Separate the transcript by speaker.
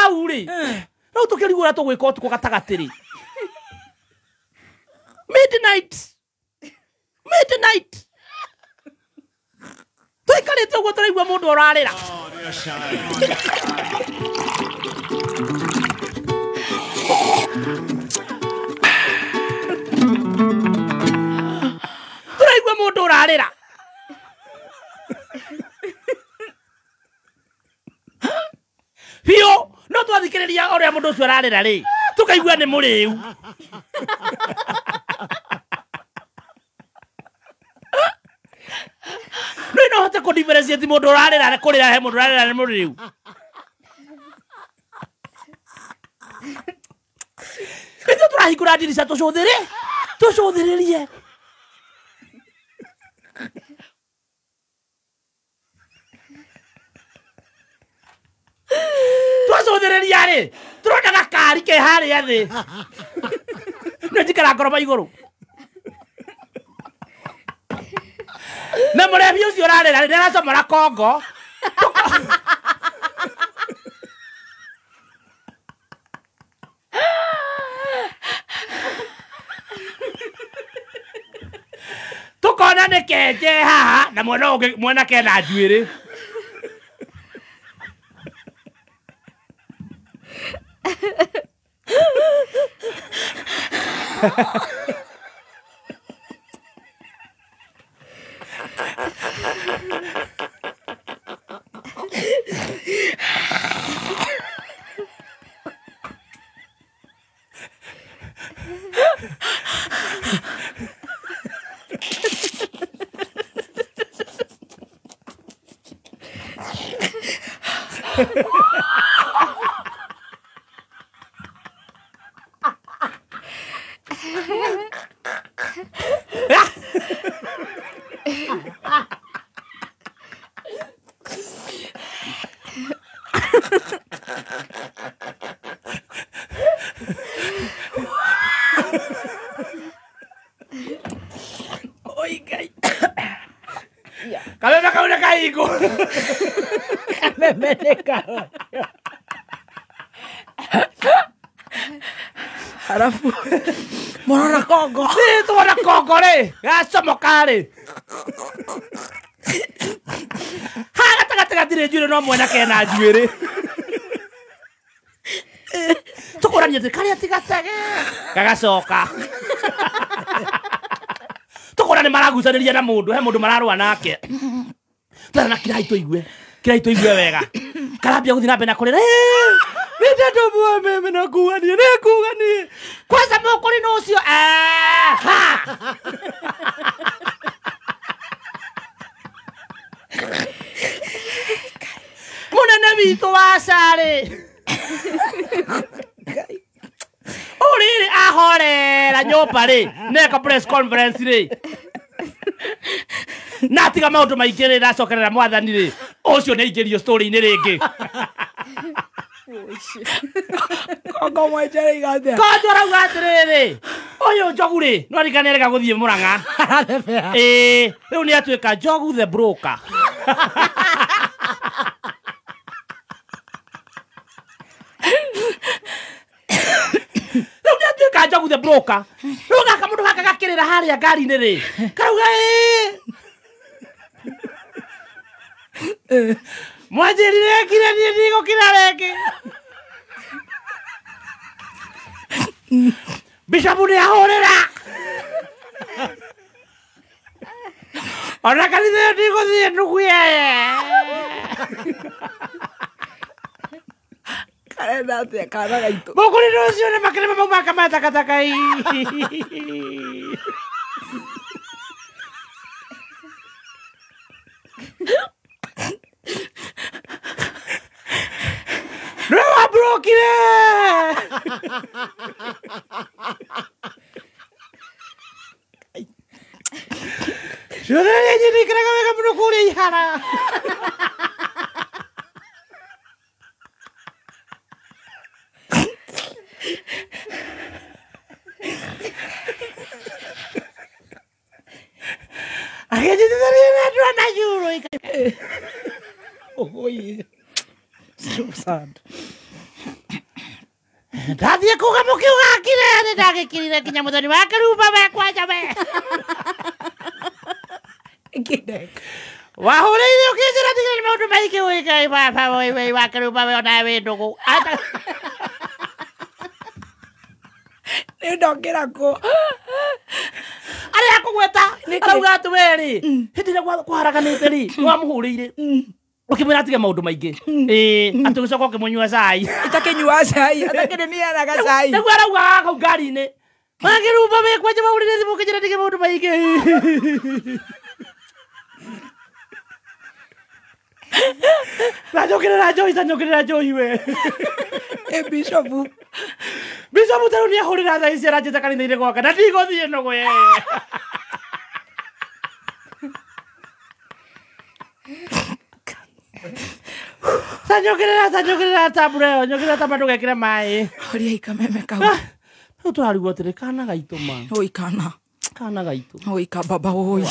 Speaker 1: hauri. No tukirigura tugwika utuko gatagatiri. Midnight. Tuikarite uguo turaigua mundu urarira. Turaigua mundu urarira. Pio, no twathikiriria uria mundu ucio ararira ri. Tukaigua ni muriu. No hote ko differentiate mundu urarira kurira he mundu urarira ni muriu. Kito turahikura dirisa tucuthirerie. Tucuthireria ri turona gakari ke haria thi. No njikara ngoroba iguru. Na murebi ucio urarira ri aracomora kongo. Tukona ni kenje haha na mwena kena njuiri. Kamera kaigo. Kamera. Halafu mwana kongo. Si tu mwana kongo le. Gacomoka le. Ha gatagatire njwire no mwena kena njwire. Tukurania thikari atigatage. Gagacoka. Tukurani maragucaniria na mundu, he mundu mararwa nake. Tara na kirai tuigue wega. Karambia guthi na mbere na kurira. Nitendo bwa meme na kuania. Kwanza mukuri no ucio. Ha. Munene witu wacari. Uriri ahorera nyumba ri. Neka press conference ri. Natiga maundu maingi ri ndacokerera mwathani ri. Ucio ni ingirio story-ini ringi. Kongo mwenjere igathia. Kongo rauga atiriri. Uyu njogu ri no rikanere guthie Murang'a. Riu ni atuika Njogu the broker. Njogu the broker. Riu gaka mundu gaka gakirira haria ngari-ini ri. Karauga mwanjirire kire ni ndigo kirareke. Bishabu ni ahorera. Ona kanitha ndigo thie nuguye. Karenda atia kana gaitu. Mukuri rucio ni makire mauma kama takataka ii. Nueva brokire. Shurele jini kiraga mega brokuri ihara. Aje titari na yuro. Oh, yeah. So sad. Ndathie kuga mukiuga akire ni ndagikirire kinya muthoni wa Wakirumba Gícanjama.
Speaker 2: Gítheka.
Speaker 1: Wahũrĩire ũkĩnjĩra ndigĩrĩ maũndũ maingĩ wĩkai baba wĩ Wakirumba we ona wĩ ndũgũ.
Speaker 2: Nĩ ndokĩra kũ?
Speaker 1: Arĩa akũgweta arauga atĩrĩrĩ hĩndĩ ĩrĩa kwaraganĩte rĩ wamũhũrĩire ũkĩmwĩra atige maũndũ maingĩ atĩ ũgĩcoka ũkĩmũnyua cai.
Speaker 2: Itakĩnyua cai, atakĩrĩ nĩeraga cai.
Speaker 1: Nĩguo araugaga kau ngari-inĩ. Wakirumba Gícanjama ũrĩire thimũ ũkĩnjĩra ndige maũndũ maingĩ. Tanjũkĩrĩra njohi we.
Speaker 2: Bishopu.
Speaker 1: Bishopu tarĩu nĩahũrĩra thaa ici aranjĩta kanitha-inĩ gwaka na ndigũthiĩ nũgũ ye. Tanjũkĩrĩra tabura ĩyo, njũkĩrĩra tamba ndũgekĩre maĩ.
Speaker 2: Horia kameme kau.
Speaker 1: Rĩu tũrarigwo atĩrĩ kana gaitũ ma.
Speaker 2: Oi kana.
Speaker 1: Kana gaitũ.
Speaker 2: Oi kababa oi.